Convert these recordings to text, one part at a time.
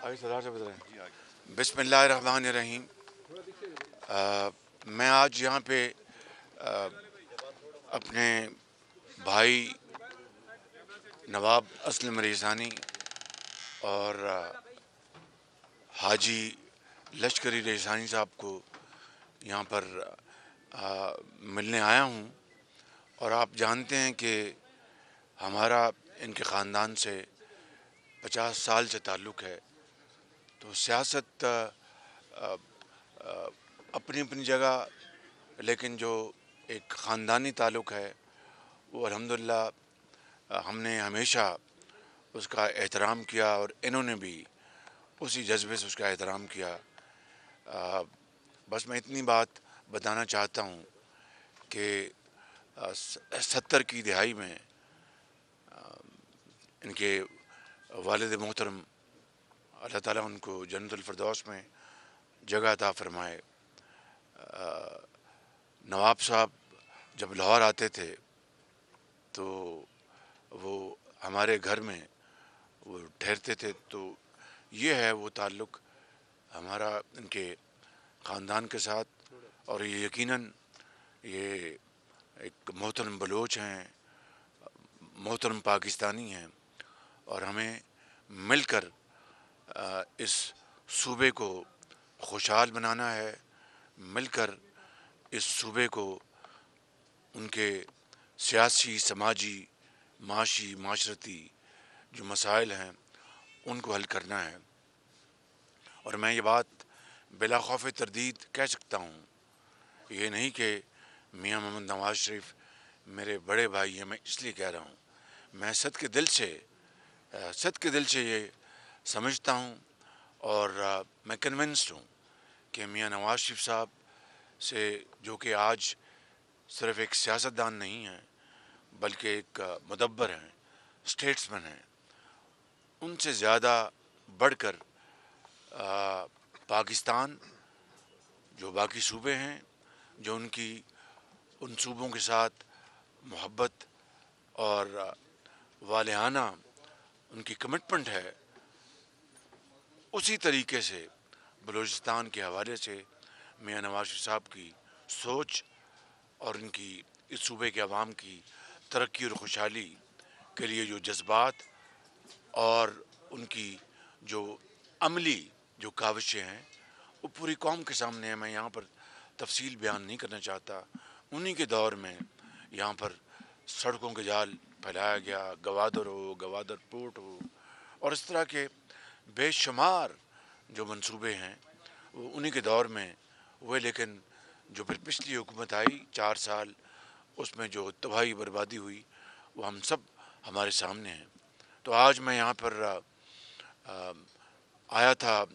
बिस्मिल्लाहिर्रहमानिर्रहीम। मैं आज यहाँ पे अपने भाई नवाब असलम रेसानी और हाजी लश्करी रेसानी साहब को यहाँ पर मिलने आया हूँ। और आप जानते हैं कि हमारा इनके ख़ानदान से 50 साल से ताल्लुक़ है। तो सियासत अपनी अपनी जगह, लेकिन जो एक ख़ानदानी ताल्लुक़ है वो अल्हम्दुलिल्लाह हमने हमेशा उसका एहतराम किया और इन्होंने भी उसी जज्बे से उसका एहतराम किया। बस मैं इतनी बात बताना चाहता हूँ कि 70 की दिहाई में इनके वालिद मोहतरम अल्लाह ताला उनको जन्नतुल फिरदौस में जगह अता फरमाए। नवाब साहब जब लाहौर आते थे तो वो हमारे घर में वो ठहरते थे। तो ये है वो ताल्लुक़ हमारा इनके ख़ानदान के साथ। और ये यकीनन ये एक मोहतरम बलोच हैं, मोहतरम पाकिस्तानी हैं, और हमें मिलकर इस सूबे को खुशहाल बनाना है। मिलकर इस सूबे को उनके सियासी, समाजी, माशी, माशरती जो मसाइल हैं उनको हल करना है। और मैं ये बात बिला खौफ तरदीद कह सकता हूँ, ये नहीं कि मियाँ मोहम्मद नवाज शरीफ मेरे बड़े भाई हैं, मैं इसलिए कह रहा हूँ। मैं सद के दिल से ये समझता हूँ और मैं कन्विंस्ड हूँ कि मियाँ नवाज शरीफ साहब से, जो कि आज सिर्फ़ एक सियासतदान नहीं हैं बल्कि एक मुदब्बर हैं, स्टेट्समैन हैं, उनसे ज़्यादा बढ़कर पाकिस्तान, जो बाकी सूबे हैं, जो उन सूबों के साथ मोहब्बत और वालिहाना उनकी कमिटमेंट है, उसी तरीके से बलूचिस्तान के हवाले से मियाँ नवाज शरीफ साहब की सोच और इनकी इस सूबे के अवाम की तरक्की और खुशहाली के लिए जो जज्बात और उनकी जो अमली जो काविशें हैं वो पूरी कौम के सामने है। मैं यहाँ पर तफसील बयान नहीं करना चाहता। उन्हीं के दौर में यहाँ पर सड़कों के जाल फैलाया गया, गवादर पोर्ट हो, और इस तरह के बेशुमार जो मंसूबे हैं वो उन्हीं के दौर में हुए। लेकिन जो फिर पिछली हुकूमत आई 4 साल, उसमें जो तबाही बर्बादी हुई वो हम सब हमारे सामने हैं। तो आज मैं यहाँ पर आया था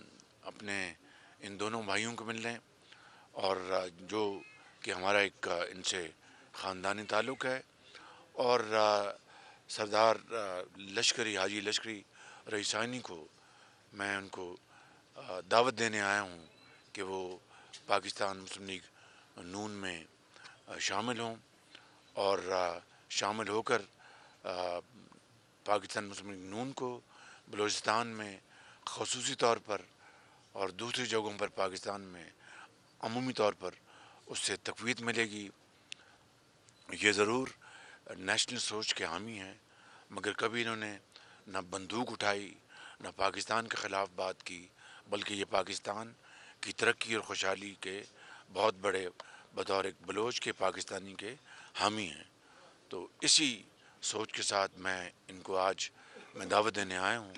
अपने इन दोनों भाइयों को मिलने, और जो कि हमारा एक इनसे ख़ानदानी ताल्लुक़ है। और सरदार हाजी लश्करी रईसानी को मैं उनको दावत देने आया हूँ कि वो पाकिस्तान मुस्लिम लीग नून में शामिल हों और शामिल होकर पाकिस्तान मुस्लिम लीग नून को बलूचिस्तान में ख़ुसूसी तौर पर और दूसरी जगहों पर पाकिस्तान में अमूमी तौर पर उससे तक़वीत मिलेगी। ये ज़रूर नेशनल सोच के हामी हैं, मगर कभी इन्होंने न बंदूक उठाई, न पाकिस्तान के ख़िलाफ़ बात की, बल्कि ये पाकिस्तान की तरक्की और खुशहाली के बहुत बड़े बतौर एक बलोच के पाकिस्तानी के हामी हैं। तो इसी सोच के साथ इनको आज मैं दावत देने आया हूँ।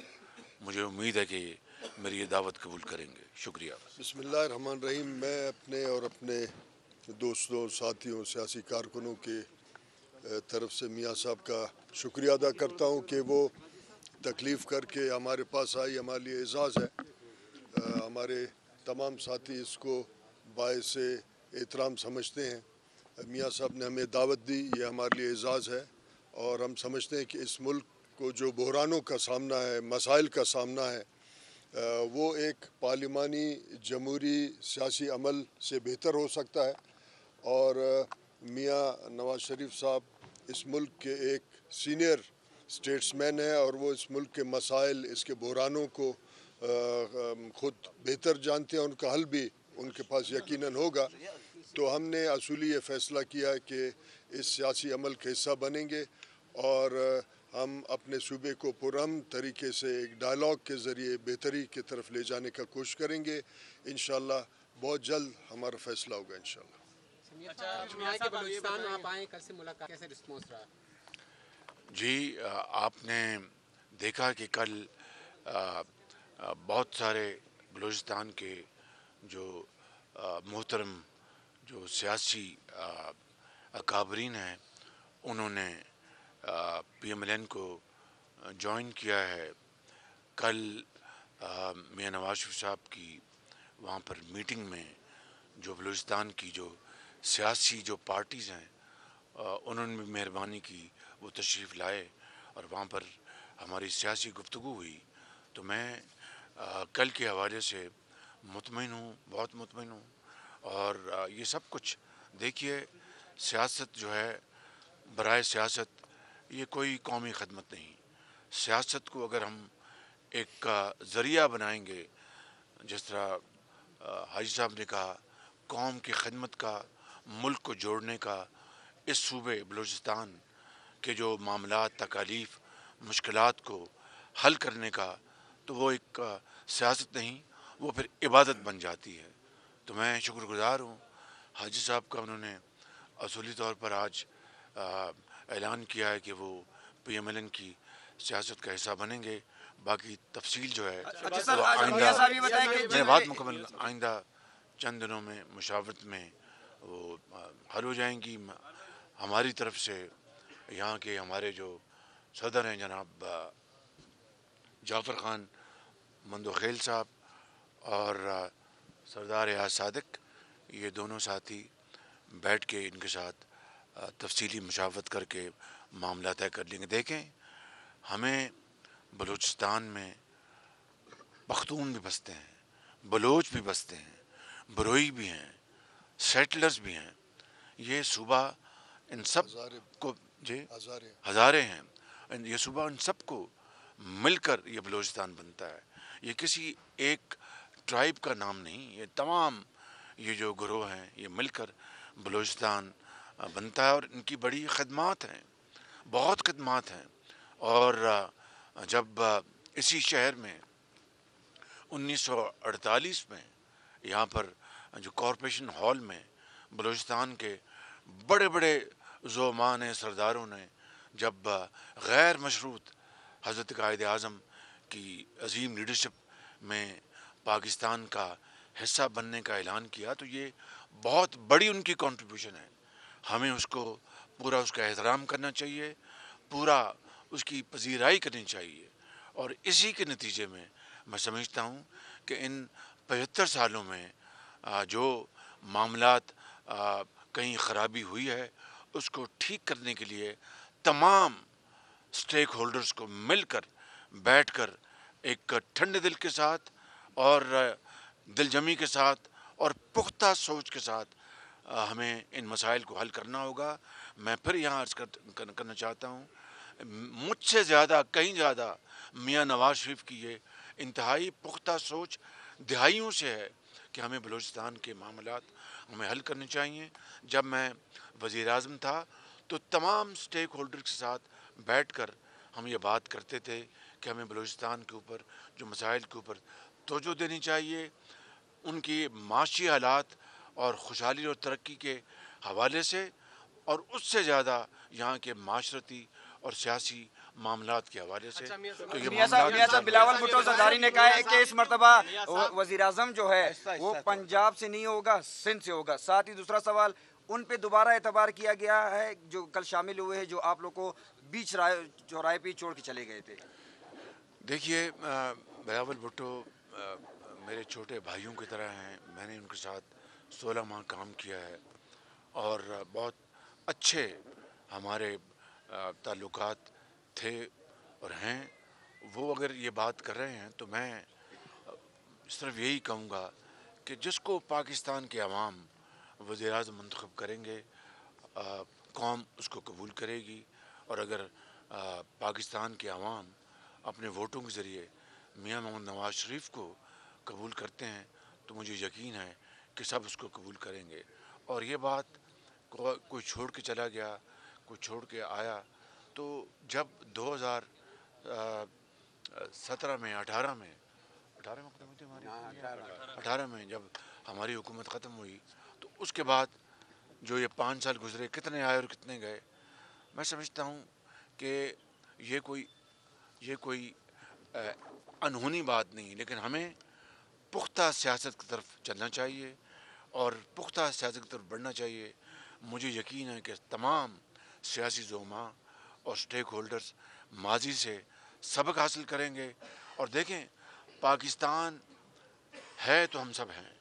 मुझे उम्मीद है कि मेरी ये दावत कबूल करेंगे। शुक्रिया। बिस्मिल्लाहिर्रहमानिर्रहीम। मैं अपने और अपने दोस्तों, साथियों, सियासी कारकुनों के तरफ से मियाँ साहब का शुक्रिया अदा करता हूँ कि वो तकलीफ़ करके हमारे पास आई। हमारे लिए एज़ाज़ है। हमारे तमाम साथी इसको बाइस एहतराम समझते हैं। मियाँ साहब ने हमें दावत दी, ये हमारे लिए एज़ाज़ है। और हम समझते हैं कि इस मुल्क को जो बहरानों का सामना है, मसाइल का सामना है, वो एक पार्लिमानी जमहूरी सियासी अमल से बेहतर हो सकता है। और मियाँ नवाज शरीफ साहब इस मुल्क के एक सीनियर اسٹیٹس مین ہے اور وہ اس ملک کے مسائل، اس کے بحرانوں کو خود بہتر جانتے ہیں، ان کا حل بھی ان کے پاس یقیناً ہوگا. تو ہم نے اصولی یہ فیصلہ کیا ہے کہ اس سیاسی عمل کا حصہ بنیں گے اور ہم اپنے صوبے کو پرامن طریقے سے ایک ڈائلاگ کے ذریعے بہتری کی طرف لے جانے کا کوشش کریں گے. انشاءاللہ بہت جلد ہمارا فیصلہ ہوگا انشاءاللہ. جی، آپ نے دیکھا کہ کل بہت سارے بلوچستان کے جو محترم جو سیاسی اکابرین ہیں انہوں نے پی ایم ایل این کو جوائن کیا ہے. کل میاں نواز شریف صاحب کی وہاں پر میٹنگ میں جو بلوچستان کی جو سیاسی جو پارٹیز ہیں انہوں نے بھی مہربانی کی، وہ تشریف لائے اور وہاں پر ہماری سیاسی گفتگو ہوئی. تو میں کل کے حوالے سے مطمئن ہوں، بہت مطمئن ہوں. اور یہ سب کچھ دیکھیے، سیاست جو ہے، برائے سیاست یہ کوئی قومی خدمت نہیں. سیاست کو اگر ہم ایک ذریعہ بنائیں گے، جس طرح حاجی صاحب نے کہا، قوم کی خدمت کا، ملک کو جوڑنے کا، اس صوبے بلوچستان کے جو معاملات، تکالیف، مشکلات کو حل کرنے کا، تو وہ ایک سیاست نہیں، وہ پھر عبادت بن جاتی ہے. تو میں شکر گزار ہوں حاجی صاحب کا، انہوں نے اصولی طور پر آج اعلان کیا ہے کہ وہ پی ایم ایل این کی سیاست کا حصہ بنیں گے. باقی تفصیل جو ہے وہ آئندہ بات مکمل آئندہ چند دنوں میں مشاورت میں وہ حل ہو جائیں گی. ہماری طرف سے یہاں کے ہمارے جو صدر ہیں جناب جعفر خان مندوخیل صاحب اور سردار ریاض صادق، یہ دونوں ساتھی بیٹھ کے ان کے ساتھ تفصیلی مشاورت کر کے معاملہ طے کر لیں گے. دیکھیں، ہمیں بلوچستان میں پختون بھی بستے ہیں، بلوچ بھی بستے ہیں، بروئی بھی ہیں، سیٹلرز بھی ہیں. یہ صوبہ ان سب کو ہزارے ہیں. یہ صوبہ ان سب کو مل کر یہ بلوچستان بنتا ہے. یہ کسی ایک ٹرائب کا نام نہیں، یہ تمام یہ جو گروہ ہیں یہ مل کر بلوچستان بنتا ہے. اور ان کی بڑی خدمات ہیں، بہت خدمات ہیں. اور جب اسی شہر میں 1948 میں یہاں پر جو کارپوریشن ہال میں بلوچستان کے بڑے بڑے زعماء نے، سرداروں نے جب غیر مشروط حضرت قائد اعظم کی عظیم لیڈرشپ میں پاکستان کا حصہ بننے کا اعلان کیا، تو یہ بہت بڑی ان کی کنٹریبیوشن ہے. ہمیں اس کو پورا اس کا احترام کرنا چاہیے، پورا اس کی پذیرائی کرنی چاہیے. اور اسی کے نتیجے میں میں سمجھتا ہوں کہ ان 75 سالوں میں جو معاملات کہیں خرابی ہوئی ہے، اس کو ٹھیک کرنے کے لیے تمام سٹیک ہولڈرز کو مل کر بیٹھ کر ایک ٹھنڈے دل کے ساتھ اور دل جمی کے ساتھ اور پختہ سوچ کے ساتھ ہمیں ان مسائل کو حل کرنا ہوگا. میں پھر یہاں عرض کرنا چاہتا ہوں، مجھ سے زیادہ، کہیں زیادہ میاں نواز شریف کی یہ انتہائی پختہ سوچ دہائیوں سے ہے کہ ہمیں بلوچستان کے معاملات ہمیں حل کرنے چاہیے. جب میں وزیر اعظم تھا تو تمام سٹیک ہولڈر کے ساتھ بیٹھ کر ہم یہ بات کرتے تھے کہ ہمیں بلوچستان کے اوپر جو مسائل کے اوپر توجہ دینی چاہیے، ان کی معاشی حالات اور خوشحالی اور ترقی کے حوالے سے، اور اس سے زیادہ یہاں کے معاشرتی اور سیاسی معاملات کے حوالے سے. تو یہ میاں صاحب بلاول بھٹو زرداری نے کہا ہے کہ اس مرتبہ وزیر اعظم جو ہے وہ پنجاب سے نہیں ہوگا، سندھ سے ہوگا. ساتھ ہی دوسرا سوال، ان پہ دوبارہ اعتبار کیا گیا ہے جو کل شامل ہوئے ہیں، جو آپ لوگ کو بیچ چوراہے پہ چھوڑ کے چلے گئے تھے. دیکھیے، بلاول بھٹو میرے چھوٹے بھائیوں کی طرح ہیں. میں نے ان کے ساتھ 16 ماہ کام کیا ہے اور بہت اچھے ہمارے تعلقات تھے اور ہیں. وہ اگر یہ بات کر رہے ہیں تو میں صرف یہی کہوں گا کہ جس کو پاکستان کے عوام وزیر اعظم منتخب کریں گے، قوم اس کو قبول کرے گی. اور اگر पाकिस्तान के अवाम अपने वोटों के ज़रिए मियां मोहम्मद नवाज शरीफ को कबूल करते हैं तो मुझे यकीन है कि सब उसको कबूल करेंगे। और ये बात कोई छोड़ के चला गया, कोई छोड़ के आया, तो जब 2017 में 18 में ख़त्म हुई थी हमारी 18 में जब हमारी हुकूमत ख़त्म हुई, तो उसके बाद जो ये 5 साल गुजरे, कितने आए और कितने गए, मैं समझता हूँ कि ये कोई अनहोनी बात नहीं, लेकिन हमें पुख्ता सियासत की तरफ चलना चाहिए और पुख्ता सियासत की तरफ बढ़ना चाहिए। मुझे यकीन है कि तमाम सियासी ज़ोमा और स्टेक होल्डर्स माजी से सबक हासिल करेंगे। और देखें, पाकिस्तान है तो हम सब हैं,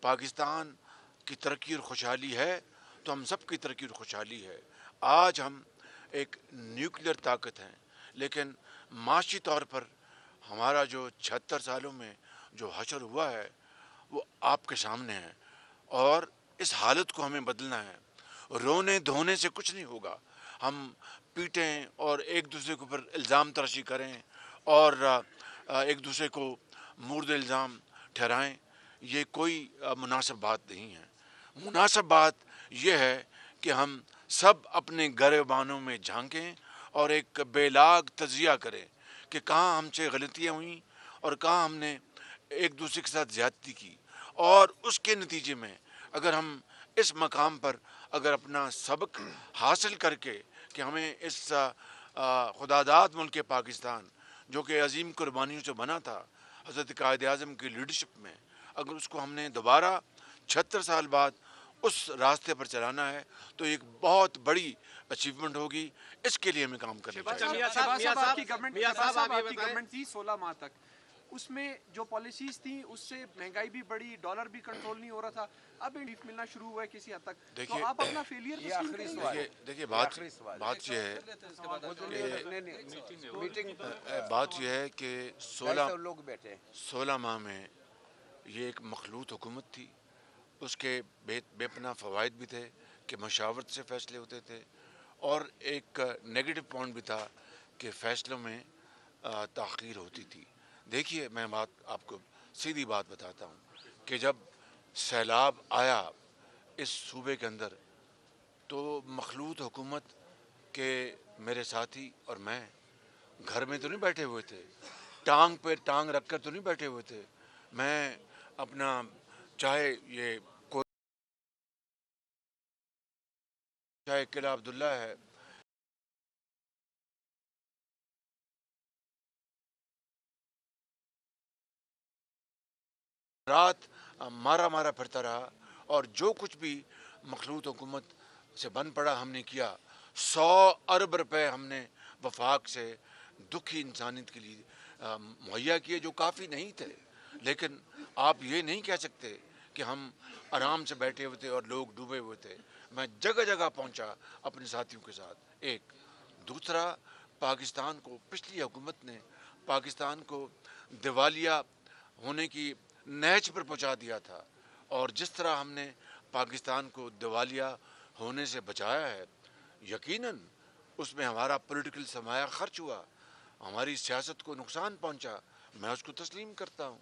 पाकिस्तान की तरक्की और खुशहाली है तो हम सब की तरक्की और खुशहाली है। आज हम एक न्यूक्लियर ताकत हैं, लेकिन माशी तौर पर हमारा जो 76 सालों में जो हशर हुआ है वो आपके सामने है, और इस हालत को हमें बदलना है। रोने धोने से कुछ नहीं होगा। हम पीटें और एक दूसरे के ऊपर इल्ज़ाम तराशी करें और एक दूसरे को मुर्द इल्ज़ाम ठहराएं, ये कोई मुनासिब बात नहीं है। मुनासिब बात यह है कि हम सब अपने गिरबानों में झांकें और एक बेलाग तजिया करें कि कहाँ हमसे गलतियाँ हुई और कहाँ हमने एक दूसरे के साथ ज़्यादती की, और उसके नतीजे में अगर हम इस मकाम पर अगर अपना सबक हासिल करके कि हमें इस खुदादाद मुल्क पाकिस्तान जो कि अजीम कुर्बानियों से बना था हज़रत कायद आज़म की लीडरशिप में, अगर उसको हमने दोबारा 76 साल बाद उस रास्ते पर चलाना है तो एक बहुत बड़ी अचीवमेंट होगी। इसके लिए हमें काम करना चाहिए। आपकी गवर्नमेंट थी 16 माह तक, उसमें जो पॉलिसीज थी उससे महंगाई भी बढ़ी, डॉलर भी कंट्रोल नहीं हो रहा था, अब रिलीफ मिलना शुरू हुआ है किसी हद तक। देखिए, तो आप अपना फेलियर देखिए बात ये है बात यह है कि 16 माह में ये एक मखलूत हुकूमत थी। उसके बेपनाह फ़वाइद भी थे कि मशावरत से फ़ैसले होते थे, और एक नेगेटिव पॉइंट भी था कि फ़ैसलों में ताख़ीर होती थी। देखिए, मैं आपको सीधी बात बताता हूँ कि जब सैलाब आया इस सूबे के अंदर तो मखलूत हुकूमत के मेरे साथी और मैं घर में तो नहीं बैठे हुए थे, टांग पे टांग रख कर तो नहीं बैठे हुए थे। मैं अपना चाहे किला अब्दुल्ला है, रात मारा फिरता रहा, और जो कुछ भी मखलूत हुकूमत से बन पड़ा हमने किया। 100 अरब रुपए हमने वफाक से दुखी इंसानियत के लिए मुहैया किए, जो काफ़ी नहीं थे। लेकिन आप ये नहीं कह सकते कि हम आराम से बैठे हुए थे और लोग डूबे हुए थे। मैं जगह जगह पहुंचा अपने साथियों के साथ। एक दूसरा, पाकिस्तान को पिछली हुकूमत ने पाकिस्तान को दिवालिया होने की नहज पर पहुंचा दिया था, और जिस तरह हमने पाकिस्तान को दिवालिया होने से बचाया है, यकीनन उसमें हमारा पॉलिटिकल सरमाया खर्च हुआ, हमारी सियासत को नुकसान पहुंचा, मैं उसको तस्लीम करता हूं।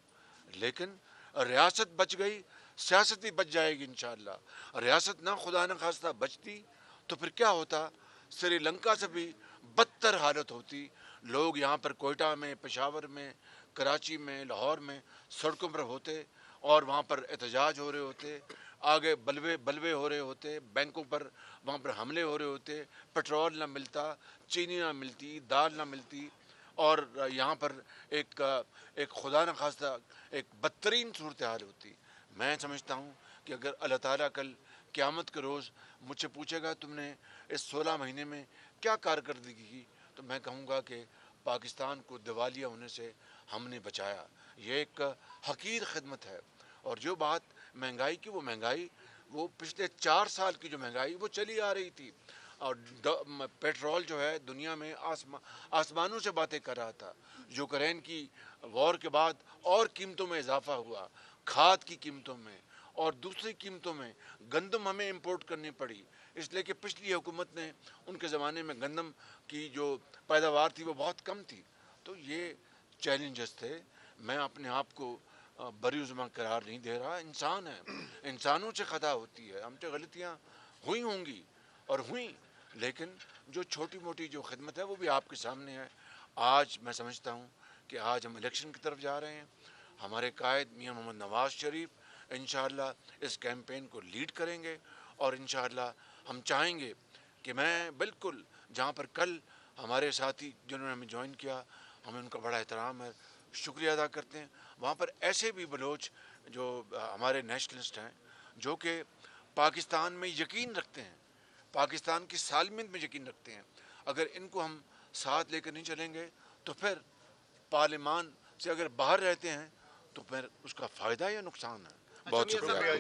लेकिन रियासत बच गई, सियासत भी बच जाएगी इंशाअल्लाह। रियासत ना खुदा न खास्ता बचती तो फिर क्या होता, श्रीलंका से भी बदतर हालत होती। लोग यहाँ पर कोयटा में, पेशावर में, कराची में, लाहौर में सड़कों पर होते और वहाँ पर एहतजाज हो रहे होते, आगे बलवे हो रहे होते, बैंकों पर वहाँ पर हमले हो रहे होते, पेट्रोल ना मिलता, चीनी ना मिलती, दाल ना मिलती, और यहाँ पर एक खुदा न खास्ता एक बदतरीन सूरत हाल होती। मैं समझता हूँ कि अगर अल्लाह ताला कल क़यामत के रोज़ मुझसे पूछेगा तुमने इस 16 महीने में क्या कारकर्दगी की, तो मैं कहूँगा कि पाकिस्तान को दिवालिया होने से हमने बचाया। ये एक हकीर खिदमत है। और जो बात महंगाई की, वो महंगाई वो पिछले 4 साल की जो महंगाई वो चली आ रही थी, और पेट्रोल जो है दुनिया में आसमानों से बातें कर रहा था। यूक्रेन की वॉर के बाद और कीमतों में इजाफा हुआ, खाद की कीमतों में اور دوسری قیمتوں میں گندم ہمیں امپورٹ کرنی پڑی، اس لیے کہ پچھلی حکومت نے ان کے زمانے میں گندم کی جو پیداوار تھی وہ بہت کم تھی. تو یہ چیلنجز تھے. میں اپنے آپ کو بری عظمہ قرار نہیں دے رہا. انسان ہے، انسانوں سے خطا ہوتی ہے، ہم سے غلطیاں ہوئی ہوں گی اور ہوئیں، لیکن جو چھوٹی موٹی جو خدمت ہے وہ بھی آپ کے سامنے ہے. آج میں سمجھتا ہوں کہ آج ہم الیکشن کی طرف جا رہے ہیں. ہمارے قائد میاں محمد نواز شریف انشاءاللہ اس کیمپین کو لیڈ کریں گے، اور انشاءاللہ ہم چاہیں گے کہ میں بالکل جہاں پر کل ہمارے ساتھی جنہوں نے ہمیں جوائن کیا، ہمیں ان کا بڑا احترام ہے، شکریہ ادا کرتے ہیں. وہاں پر ایسے بھی بلوچ جو ہمارے نیشنلسٹ ہیں، جو کہ پاکستان میں یقین رکھتے ہیں، پاکستان کی سالمیت میں یقین رکھتے ہیں، اگر ان کو ہم ساتھ لے کر نہیں چلیں گے تو پھر پارلیمان سے اگر باہر رہتے ہیں تو پھر اس کا فائدہ یا نقصان ہے. بہت شکریہ.